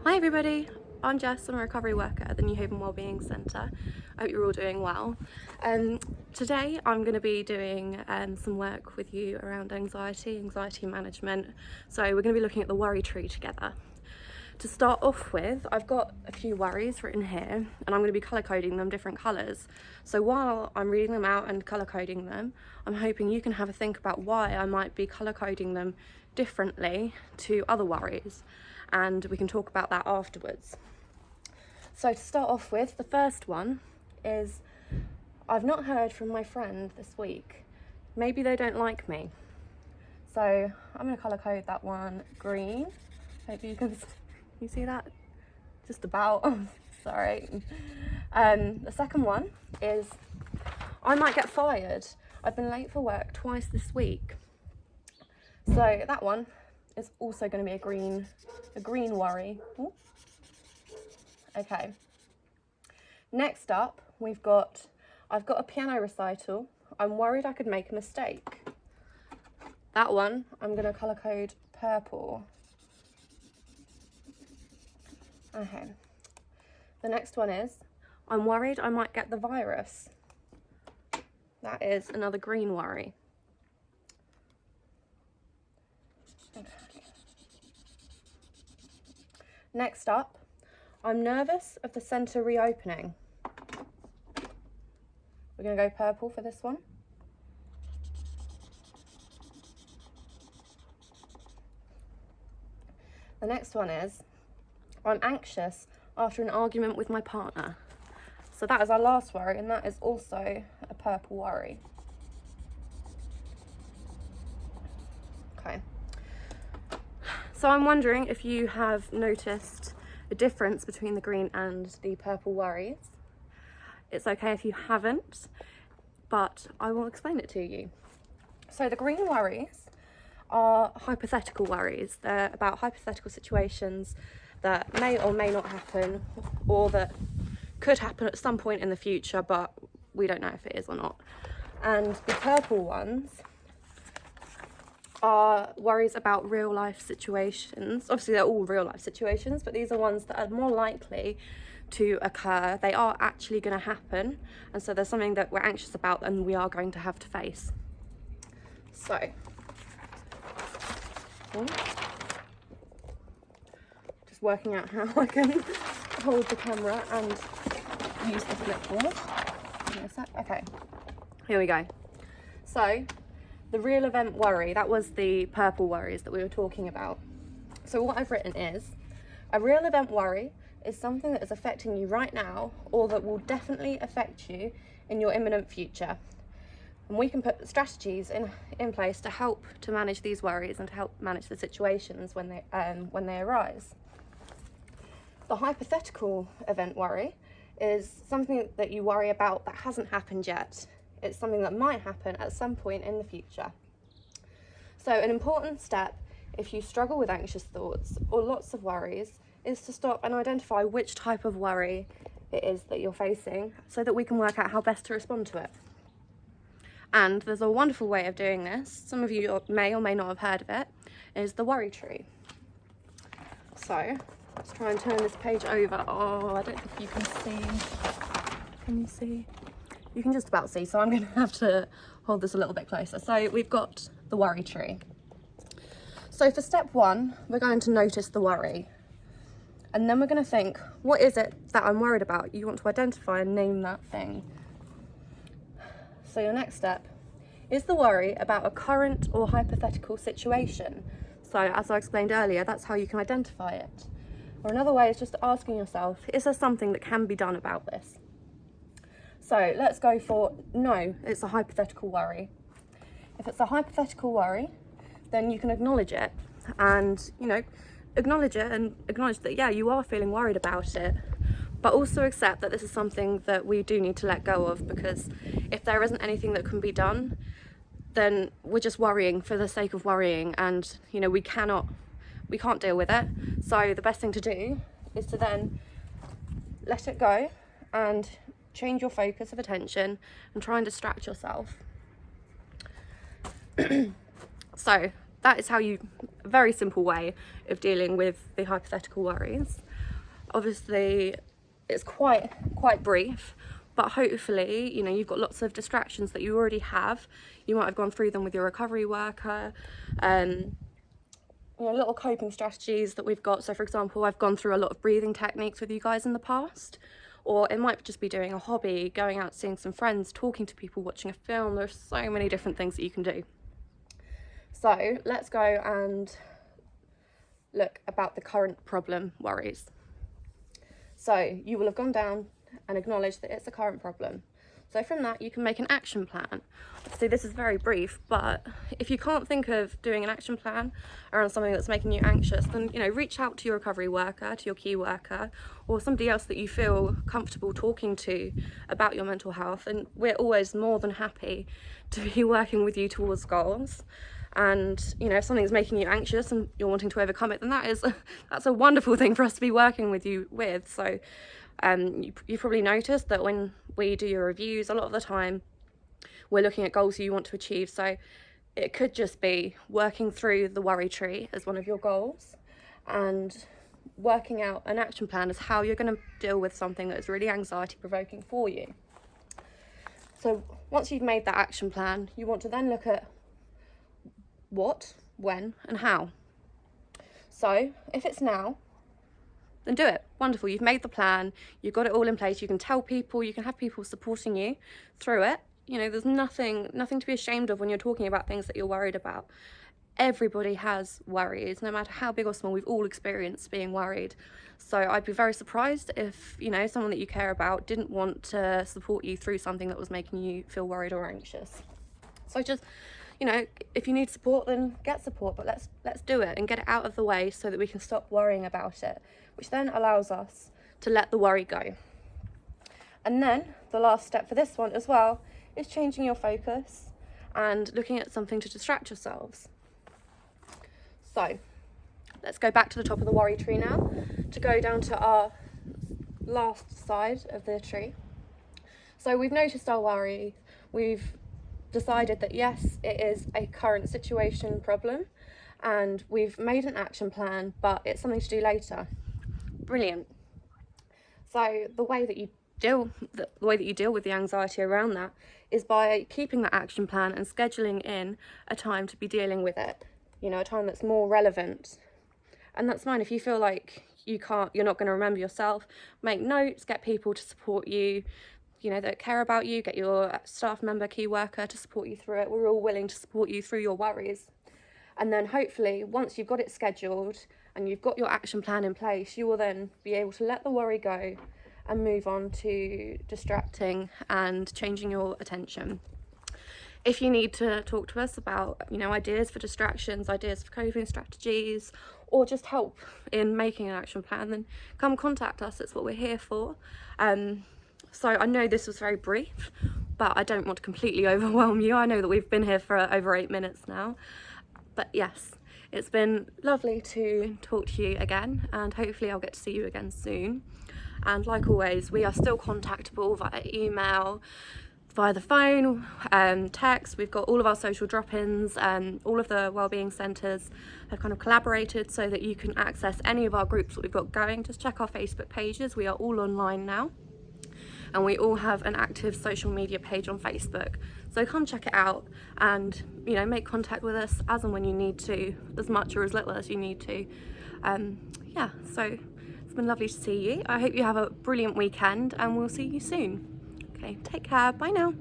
Hi everybody, I'm Jess. I'm a recovery worker at the New Haven Wellbeing Centre. I hope you're all doing well. Today I'm going to be doing some work with you around anxiety management. So we're going to be looking at the worry tree together. To start off with, I've got a few worries written here and I'm going to be colour coding them different colours. So while I'm reading them out and colour coding them, I'm hoping you can have a think about why I might be colour coding them differently to other worries, and we can talk about that afterwards. So to start off with, the first one is I've not heard from my friend this week. Maybe they don't like me. So I'm going to colour code that one green. Hope you can see that? Just about. Sorry. The second one is I might get fired. I've been late for work twice this week. So that one is also going to be a green worry. Ooh. Okay. Next up, I've got a piano recital. I'm worried I could make a mistake. That one, I'm going to colour code purple. Okay. The next one is I'm worried I might get the virus. That is another green worry. Okay. Next up, I'm nervous of the centre reopening. We're going to go purple for this one. The next one is I'm anxious after an argument with my partner. So that is our last worry, and that is also a purple worry. Okay. So I'm wondering if you have noticed a difference between the green and the purple worries. It's okay if you haven't, but I will explain it to you. So the green worries are hypothetical worries. They're about hypothetical situations that may or may not happen, or that could happen at some point in the future, but we don't know if it is or not. And the purple ones are worries about real life situations. Obviously they're all real life situations, but these are ones that are more likely to occur. They are actually going to happen, and so there's something that we're anxious about and we are going to have to face. So just working out how I can hold the camera and use the flipboard. Okay, here we go. So the real event worry, that was the purple worries that we were talking about. So what I've written is a real event worry is something that is affecting you right now, or that will definitely affect you in your imminent future. And we can put strategies in place to help to manage these worries and to help manage the situations when they arise. The hypothetical event worry is something that you worry about that hasn't happened yet. It's something that might happen at some point in the future. So an important step if you struggle with anxious thoughts or lots of worries is to stop and identify which type of worry it is that you're facing, so that we can work out how best to respond to it. And there's a wonderful way of doing this, some of you may or may not have heard of it, is the worry tree. So let's try and turn this page over. Oh, I don't think you can see. Can you see? You can just about see, so I'm going to have to hold this a little bit closer. So we've got the worry tree. So for step one, we're going to notice the worry. And then we're going to think, what is it that I'm worried about? You want to identify and name that thing. So your next step is the worry about a current or hypothetical situation. So as I explained earlier, that's how you can identify it. Or another way is just asking yourself, is there something that can be done about this? So let's go for no, it's a hypothetical worry. If it's a hypothetical worry, then you can acknowledge it and, acknowledge it and acknowledge that, yeah, you are feeling worried about it, but also accept that this is something that we do need to let go of, because if there isn't anything that can be done, then we're just worrying for the sake of worrying, and, we can't deal with it. So the best thing to do is to then let it go and change your focus of attention and try and distract yourself. So that is a very simple way of dealing with the hypothetical worries. Obviously it's quite brief, but hopefully, you know, you've got lots of distractions that you already have. You might have gone through them with your recovery worker, you know, little coping strategies that we've got. So for example, I've gone through a lot of breathing techniques with you guys in the past, or it might just be doing a hobby, going out, seeing some friends, talking to people, watching a film. There's so many different things that you can do. So let's go and look about the current problem, worries. So you will have gone down and acknowledged that it's a current problem. So from that, you can make an action plan. Obviously, this is very brief, but if you can't think of doing an action plan around something that's making you anxious, then, you know, reach out to your recovery worker, to your key worker, or somebody else that you feel comfortable talking to about your mental health. And we're always more than happy to be working with you towards goals. And, you know, if something's making you anxious and you're wanting to overcome it, then that's a wonderful thing for us to be working with you with. So you probably noticed that when we do your reviews, a lot of the time we're looking at goals you want to achieve. So it could just be working through the worry tree as one of your goals, and working out an action plan as how you're going to deal with something that is really anxiety provoking for you. So once you've made that action plan, you want to then look at what, when, and how. So if it's now, then do it. Wonderful. You've made the plan, you've got it all in place, you can tell people, you can have people supporting you through it. You know, there's nothing to be ashamed of when you're talking about things that you're worried about. Everybody has worries, no matter how big or small. We've all experienced being worried. So I'd be very surprised if, you know, someone that you care about didn't want to support you through something that was making you feel worried or anxious. So just, you know, if you need support, then get support, but let's do it and get it out of the way so that we can stop worrying about it, which then allows us to let the worry go. And then the last step for this one as well is changing your focus and looking at something to distract yourselves. So let's go back to the top of the worry tree now, to go down to our last side of the tree. So we've noticed our worry, we've decided that yes, it is a current situation problem, and we've made an action plan, but it's something to do later. Brilliant. So the way that you deal with the anxiety around that is by keeping that action plan and scheduling in a time to be dealing with it, you know, a time that's more relevant. And that's fine if you feel like you're not going to remember yourself. Make notes, get people to support you, you know, that care about you, get your staff member, key worker to support you through it. We're all willing to support you through your worries. And then hopefully once you've got it scheduled and you've got your action plan in place, you will then be able to let the worry go and move on to distracting and changing your attention. If you need to talk to us about, you know, ideas for distractions, ideas for coping strategies, or just help in making an action plan, then come contact us. It's what we're here for. So I know this was very brief, but I don't want to completely overwhelm you. I know that we've been here for over 8 minutes now. But yes, it's been lovely to talk to you again, and hopefully I'll get to see you again soon. And like always, we are still contactable via email, via the phone, text. We've got all of our social drop-ins, all of the wellbeing centres have kind of collaborated so that you can access any of our groups that we've got going. Just check our Facebook pages. We are all online now. And we all have an active social media page on Facebook. So come check it out and, you know, make contact with us as and when you need to, as much or as little as you need to. Yeah, so it's been lovely to see you. I hope you have a brilliant weekend and we'll see you soon. Okay, take care. Bye now.